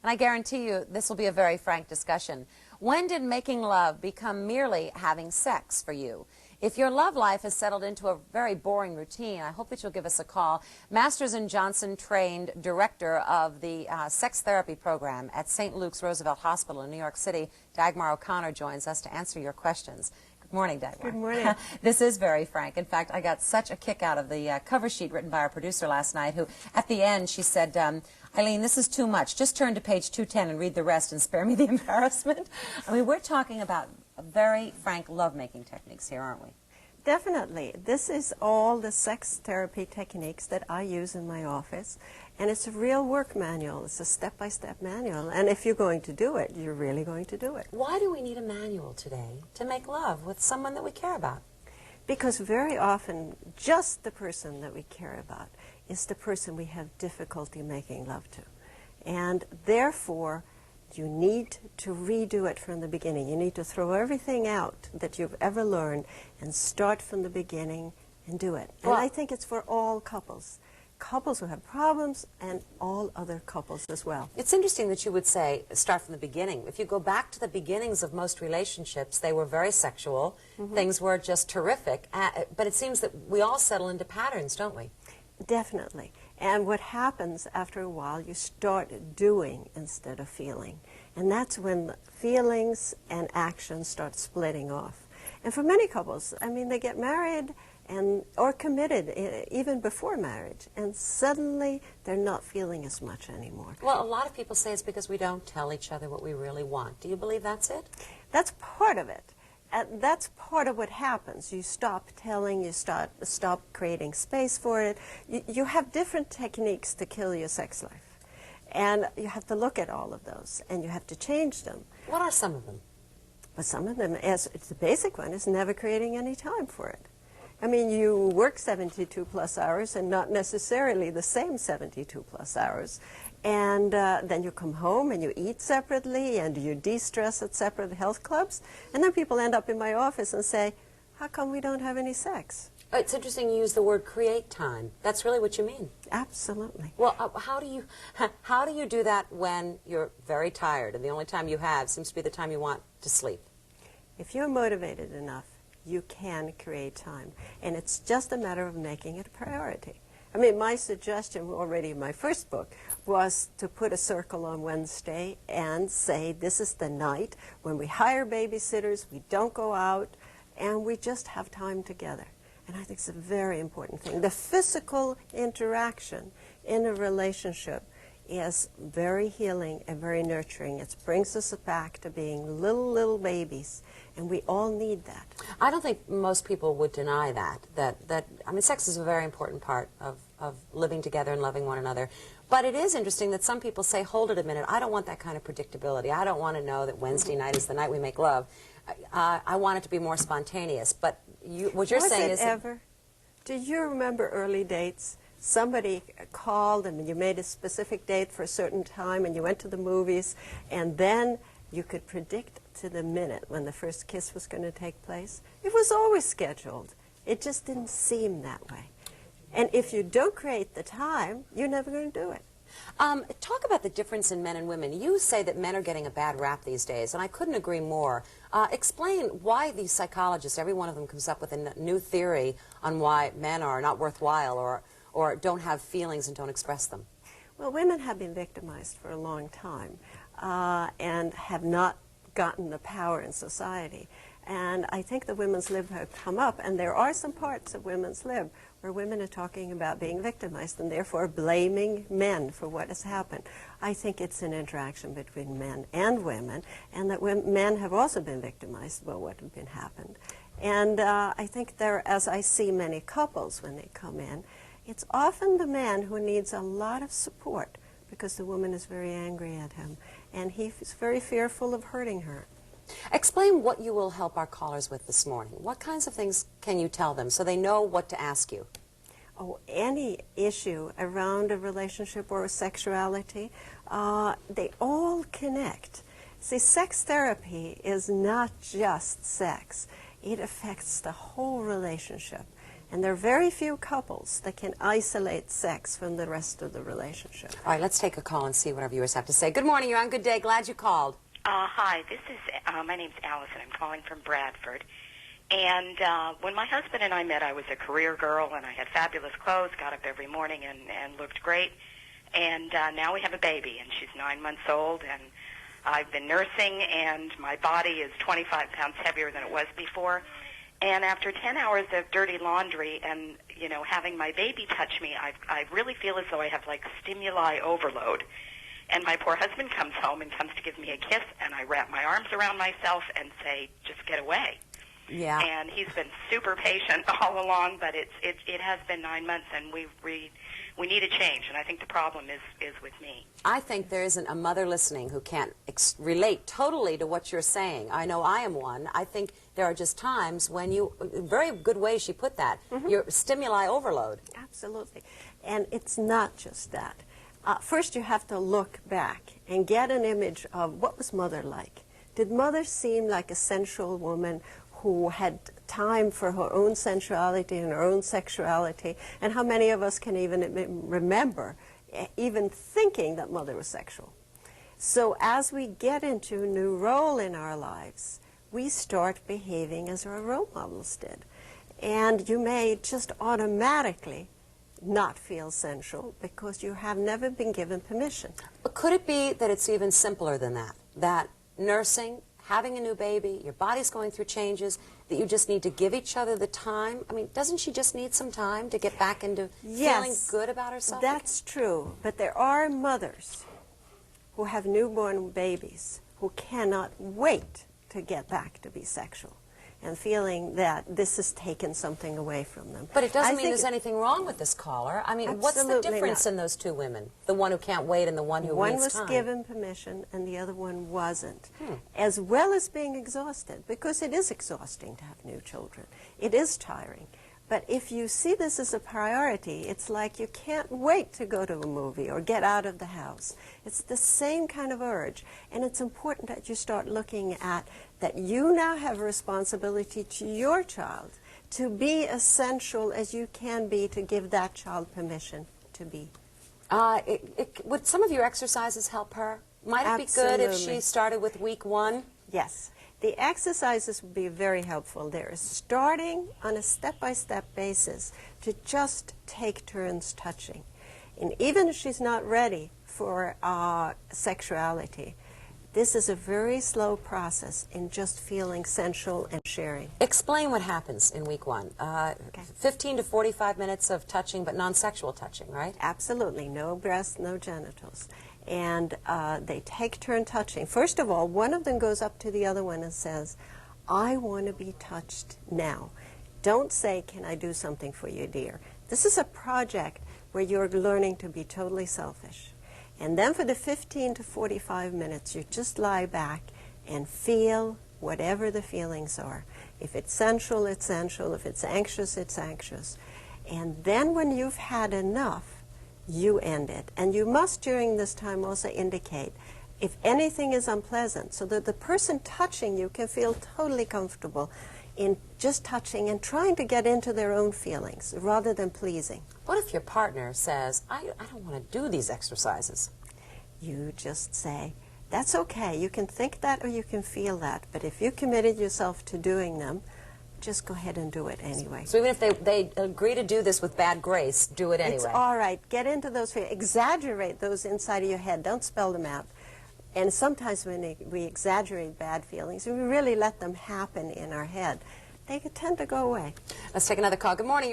And I guarantee you this will be a very frank discussion. When did making love become merely having sex for you? If your love life has settled into a very boring routine, I hope that you'll give us a call. Masters and Johnson trained director of the sex therapy program at St. Luke's Roosevelt Hospital in New York City, Dagmar O'Connor, joins us to answer your questions. Good morning, Dagmar. Good morning. This is very frank. In fact, I got such a kick out of the cover sheet written by our producer last night, who at the end she said, Eileen, this is too much. Just turn to page 210 and read the rest and spare me the embarrassment. I mean, we're talking about very frank lovemaking techniques here, aren't we? Definitely. This is all the sex therapy techniques that I use in my office, and it's a real work manual. It's a step-by-step manual, and if you're going to do it, you're really going to do it. Why do we need a manual today to make love with someone that we care about? Because very often, just the person that we care about is the person we have difficulty making love to, and therefore you need to redo it from the beginning. You need to throw everything out that you've ever learned and start from the beginning and do it. And I think it's for all couples. Couples who have problems and all other couples as well. It's interesting that you would say start from the beginning. If you go back to the beginnings of most relationships, they were very sexual. Things were just terrific. But it seems that we all settle into patterns, don't we? Definitely. And what happens after a while, you start doing instead of feeling. And that's when feelings and actions start splitting off. And for many couples, I mean, they get married or committed even before marriage, and suddenly they're not feeling as much anymore. Well, a lot of people say it's because we don't tell each other what we really want. Do you believe that's it? That's part of it. That's part of what happens. You stop telling, you stop creating space for it. You have different techniques to kill your sex life. And you have to look at all of those, and you have to change them. What are some of them? But some of them, the basic one, is never creating any time for it. I mean, you work 72 plus hours and not necessarily the same 72 plus hours. And then you come home and you eat separately and you de-stress at separate health clubs. And then people end up in my office and say, how come we don't have any sex? It's interesting you use the word create time. That's really what you mean. Absolutely. Well, how do you do that when you're very tired and the only time you have seems to be the time you want to sleep? If you're motivated enough, you can create time. And it's just a matter of making it a priority. I mean, my suggestion already in my first book was to put a circle on Wednesday and say this is the night when we hire babysitters, we don't go out, and we just have time together. And I think it's a very important thing. The physical interaction in a relationship is very healing and very nurturing. It brings us back to being little babies, and we all need that. I don't think most people would deny that. I mean, sex is a very important part of living together and loving one another. But it is interesting that some people say, hold it a minute, I don't want that kind of predictability. I don't want to know that Wednesday night is the night we make love. I want it to be more spontaneous. But what you're saying is... Do you remember early dates? Somebody called and you made a specific date for a certain time and you went to the movies, and then you could predict to the minute when the first kiss was going to take place. It was always scheduled. It just didn't seem that way. And if you don't create the time, you're never going to do it. Talk about the difference in men and women. You say that men are getting a bad rap these days, and I couldn't agree more. Explain why these psychologists, every one of them comes up with a new theory on why men are not worthwhile or don't have feelings and don't express them. Well, women have been victimized for a long time and have not gotten the power in society. And I think the women's lib have come up, and there are some parts of women's lib where women are talking about being victimized and therefore blaming men for what has happened. I think it's an interaction between men and women, and that men have also been victimized by what has been happened. And I think there, as I see many couples when they come in, it's often the man who needs a lot of support because the woman is very angry at him, and he's very fearful of hurting her. Explain what you will help our callers with this morning. What kinds of things can you tell them so they know what to ask you? Oh, any issue around a relationship or sexuality, they all connect. See, sex therapy is not just sex. It affects the whole relationship. And there are very few couples that can isolate sex from the rest of the relationship. All right, let's take a call and see what our viewers have to say. Good morning, you're on Good Day. Glad you called. Hi, this is, my name's Allison. I'm calling from Bradford. And when my husband and I met, I was a career girl, and I had fabulous clothes, got up every morning and looked great. And now we have a baby, and she's 9 months old, and I've been nursing, and my body is 25 pounds heavier than it was before. And after 10 hours of dirty laundry and, you know, having my baby touch me, I really feel as though I have, like, stimuli overload. And my poor husband comes home and comes to give me a kiss, and I wrap my arms around myself and say, just get away. Yeah. And he's been super patient all along, but it has been 9 months, and we need a change, and I think the problem is with me. I think there isn't a mother listening who can't relate totally to what you're saying. I know I am one. I think there are just times when you, very good way she put that, your stimuli overload. Absolutely. And it's not just that. First you have to look back and get an image of what was mother like. Did mother seem like a sensual woman who had time for her own sensuality and her own sexuality? And how many of us can even remember even thinking that mother was sexual? So as we get into a new role in our lives, we start behaving as our role models did. And you may just automatically not feel sensual because you have never been given permission. But could it be that it's even simpler than that? That nursing, having a new baby, your body's going through changes, that you just need to give each other the time? I mean, doesn't she just need some time to get back into feeling good about herself? That's true, but there are mothers who have newborn babies who cannot wait to get back to be sexual and feeling that this has taken something away from them. But it doesn't mean there's anything wrong with this caller. I mean, what's the difference in those two women? The one who can't wait and the one who needs time? One was given permission and the other one wasn't. As well as being exhausted, because it is exhausting to have new children. It is tiring. But if you see this as a priority, it's like you can't wait to go to a movie or get out of the house. It's the same kind of urge. And it's important that you start looking at that you now have a responsibility to your child to be as sensual as you can be to give that child permission to be. Would some of your exercises help her? Might it be good if she started with week 1? Yes. The exercises would be very helpful. They're starting on a step-by-step basis to just take turns touching. And even if she's not ready for sexuality, this is a very slow process in just feeling sensual and sharing. Explain what happens in week 1. 15 to 45 minutes of touching, but non-sexual touching, right? Absolutely. No breasts, no genitals. And they take turn touching. First of all, one of them goes up to the other one and says, I want to be touched now. Don't say, can I do something for you, dear? This is a project where you're learning to be totally selfish. And then for the 15 to 45 minutes, you just lie back and feel whatever the feelings are. If it's sensual, it's sensual. If it's anxious, it's anxious. And then when you've had enough, you end it. And you must during this time also indicate if anything is unpleasant so that the person touching you can feel totally comfortable in just touching and trying to get into their own feelings rather than pleasing. What if your partner says, I don't want to do these exercises? You just say, that's okay. You can think that or you can feel that. But if you committed yourself to doing them, just go ahead and do it anyway. So even if they agree to do this with bad grace, do it anyway. It's all right. Get into those feelings. Exaggerate those inside of your head. Don't spell them out. And sometimes when we exaggerate bad feelings, we really let them happen in our head, they tend to go away. Let's take another call. Good morning.